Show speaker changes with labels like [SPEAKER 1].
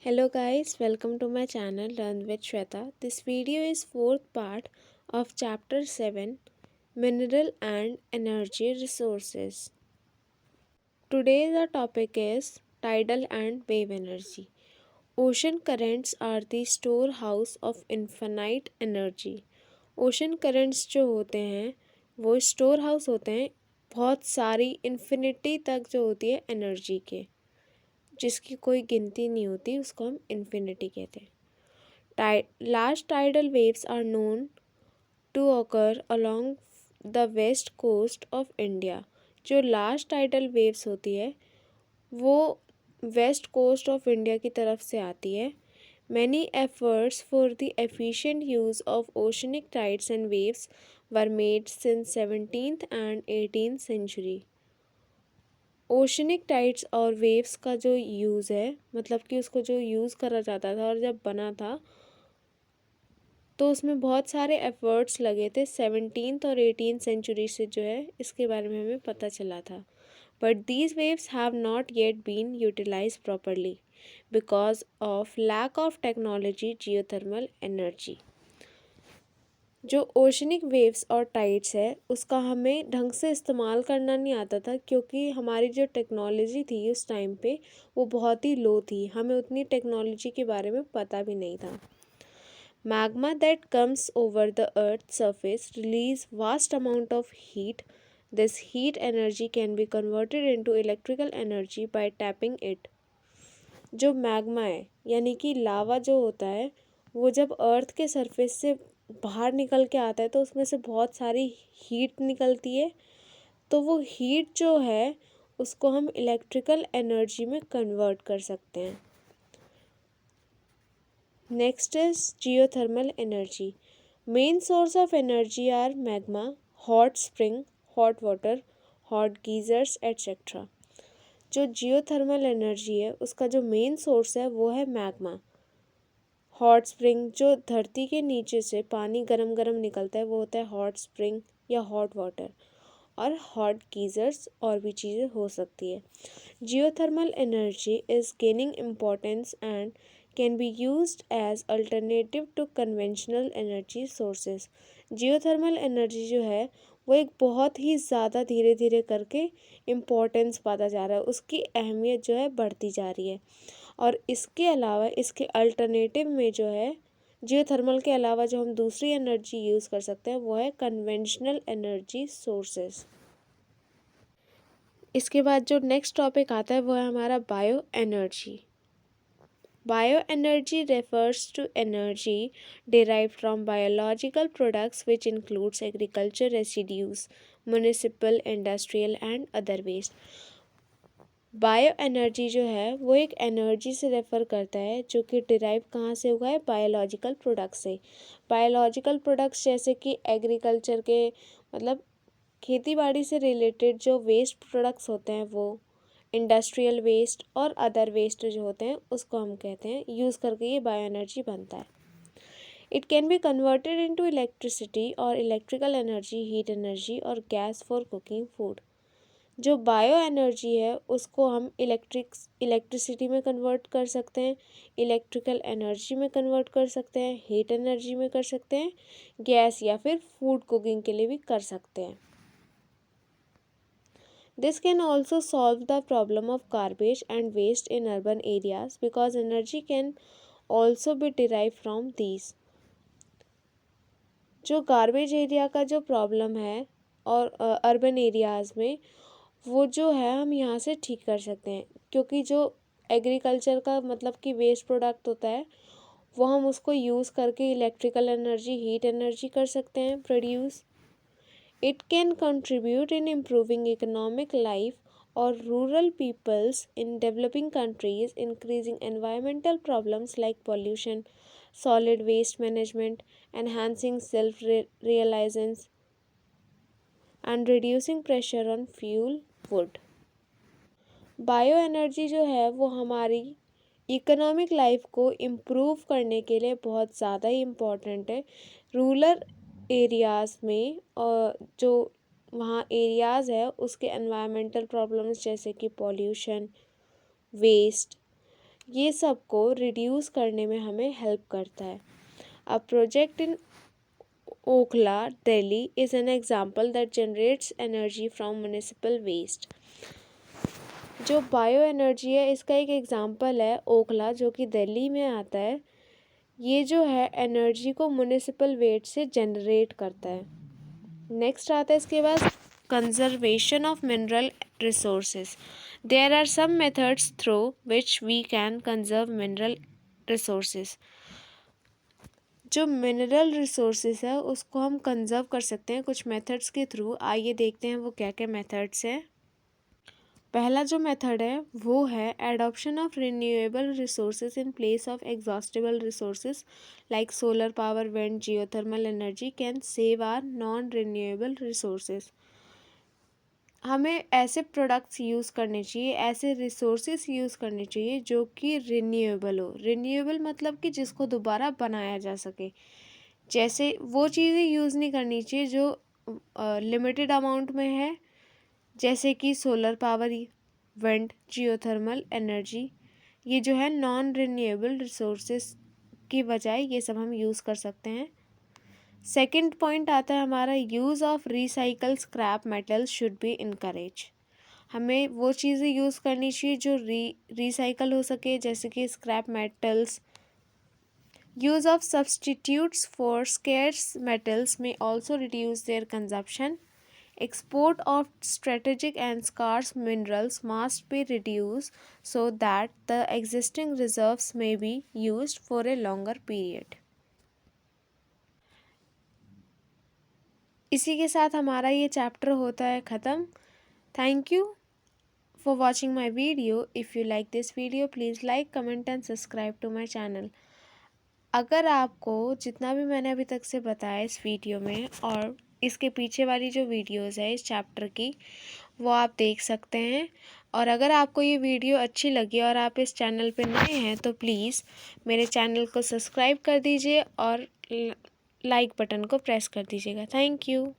[SPEAKER 1] Hello guys, welcome to my channel Learn with Shweta. This video is fourth part of chapter 7 Mineral and Energy Resources. Today the topic is tidal and wave energy. Ocean currents are the storehouse of infinite energy. Ocean currents जो होते हैं वो store house होते हैं बहुत सारी infinity तक जो होती है एनर्जी के, जिसकी कोई गिनती नहीं होती, उसको हम इन्फिनिटी कहते हैं. Large tidal waves are known to occur along the west coast of India. जो लार्ज टाइडल वेव्स होती है वो वेस्ट कोस्ट ऑफ इंडिया की तरफ से आती है. Many efforts for the efficient use of oceanic tides and waves were made since 17th and 18th century. Oceanic tides और वेव्स का जो यूज़ है, मतलब कि उसको जो यूज़ करा जाता था और जब बना था तो उसमें बहुत सारे एफ़र्ट्स लगे थे. 17th और 18th सेंचुरी से जो है इसके बारे में हमें पता चला था. But these waves have not yet been utilise properly because of lack of technology geothermal energy. जो ओशनिक वेव्स और टाइड्स है उसका हमें ढंग से इस्तेमाल करना नहीं आता था, क्योंकि हमारी जो टेक्नोलॉजी थी उस टाइम पे वो बहुत ही लो थी. हमें उतनी टेक्नोलॉजी के बारे में पता भी नहीं था. Magma that comes over the Earth's surface release vast amount of heat. This heat energy can be converted into electrical energy by tapping it. जो मैग्मा है यानी कि लावा जो होता है वो जब अर्थ के सरफेस से बाहर निकल के आता है तो उसमें से बहुत सारी हीट निकलती है. तो वो हीट जो है उसको हम इलेक्ट्रिकल एनर्जी में कन्वर्ट कर सकते हैं. Next is geothermal energy. Main source of energy are magma, hot spring, hot water, hot geysers etc. जो जियोथर्मल एनर्जी है उसका जो मेन सोर्स है वो है मैग्मा. हॉट स्प्रिंग जो धरती के नीचे से पानी गरम गरम निकलता है वो होता है हॉट स्प्रिंग या हॉट वाटर. और हॉट गीज़र्स और भी चीज़ें हो सकती है. Geothermal energy is gaining importance and can be used as alternative to conventional energy sources. Geothermal energy जो है वो एक बहुत ही ज़्यादा धीरे धीरे करके इम्पोर्टेंस पाता जा रहा है, उसकी अहमियत जो है बढ़ती जा रही है. और इसके अलावा इसके अल्टरनेटिव में जो है जियोथर्मल के अलावा जो हम दूसरी एनर्जी यूज़ कर सकते हैं वो है कन्वेंशनल एनर्जी सोर्सेस. इसके बाद जो नेक्स्ट टॉपिक आता है वो है हमारा bio energy. Bio energy refers to energy derived from biological products which includes agriculture residues, municipal, industrial and other waste. Bio energy जो है वो एक एनर्जी से रेफ़र करता है जो कि डिराइव कहाँ से हुआ है, बायोलॉजिकल प्रोडक्ट से. बायोलॉजिकल प्रोडक्ट्स जैसे कि एग्रीकल्चर के मतलब खेती बाड़ी से रिलेटेड जो वेस्ट प्रोडक्ट्स होते हैं वो, इंडस्ट्रियल वेस्ट और अदर वेस्ट जो होते हैं उसको हम कहते हैं, यूज़ करके ये बायो एनर्जी बनता है. It can be converted into electricity और इलेक्ट्रिकल एनर्जी, हीट एनर्जी और गैस फॉर कुकिंग फूड. जो बायो एनर्जी है उसको हम इलेक्ट्रिसिटी में कन्वर्ट कर सकते हैं, इलेक्ट्रिकल एनर्जी में कन्वर्ट कर सकते हैं, हीट एनर्जी में कर सकते हैं, गैस या फिर फूड कुकिंग के लिए भी कर सकते हैं. This can also solve the problem of garbage and waste in urban areas because energy can also be derive from these. जो गार्बेज एरिया का जो प्रॉब्लम है और अर्बन एरियाज़ में वो जो है हम यहाँ से ठीक कर सकते हैं, क्योंकि जो एग्रीकल्चर का मतलब कि वेस्ट प्रोडक्ट होता है वो हम उसको यूज़ करके इलेक्ट्रिकल एनर्जी, हीट एनर्जी कर सकते हैं produce. It can contribute in improving economic life और rural peoples in developing countries, increasing environmental problems like pollution, solid waste management, enhancing self reliance and reducing pressure on fuel wood. Bio energy जो है वो हमारी economic life को improve करने के लिए बहुत ज़्यादा ही इम्पॉर्टेंट है. रूरल एरियाज़ में जो वहाँ एरियाज़ है उसके एनवायरमेंटल प्रॉब्लम्स जैसे कि पॉल्यूशन, वेस्ट, ये सब को रिड्यूस करने में हमें हेल्प करता है। A project in Okhla Delhi is an example that generates energy from municipal waste. जो बायो एनर्जी है इसका एक एग्जाम्पल है ओखला, जो कि दिल्ली में आता है। ये जो है एनर्जी को म्यूनिसिपल वेस्ट से जनरेट करता है। नेक्स्ट आता है इसके बाद conservation of mineral resources. There are some methods through which we can conserve mineral resources. जो मिनरल रिसोर्सेज है उसको हम कंजर्व कर सकते हैं कुछ मेथड्स के थ्रू। आइए देखते हैं वो क्या क्या मेथड्स हैं। पहला जो मेथड है वो है adoption of renewable resources in place of exhaustible resources like solar power, wind, geothermal energy can save are non renewable resources. हमें ऐसे प्रोडक्ट्स यूज़ करने चाहिए, ऐसे रिसोर्सेज यूज़ करने चाहिए जो कि रिन्यूएबल हो। रिन्यूएबल मतलब कि जिसको दोबारा बनाया जा सके। जैसे वो चीज़ें यूज़ नहीं करनी चाहिए जो लिमिटेड अमाउंट में है, जैसे कि solar power, wind, geothermal energy. ये जो है नॉन रिन्यूएबल रिसोर्सेज की बजाय ये सब हम यूज़ कर सकते हैं। सेकंड पॉइंट आता है हमारा use of recycle scrap metals should be encourage. हमें वो चीज़ें यूज़ करनी चाहिए जो रिसाइकल हो सके, जैसे कि scrap metals. Use of substitutes for scarce metals में also reduce their consumption. Export of strategic and scarce minerals must be reduced so that the existing reserves may be used for a longer period. इसी के साथ हमारा ये chapter होता है ख़त्म। Thank you for watching my video. If you like this video please like, comment and subscribe to my channel. अगर आपको जितना भी मैंने अभी तक से बताया इस वीडियो में और इसके पीछे वाली जो वीडियोज़ है इस चैप्टर की, वो आप देख सकते हैं। और अगर आपको ये वीडियो अच्छी लगी और आप इस चैनल पे नए हैं तो प्लीज़ मेरे चैनल को सब्सक्राइब कर दीजिए और लाइक बटन को प्रेस कर दीजिएगा। Thank you.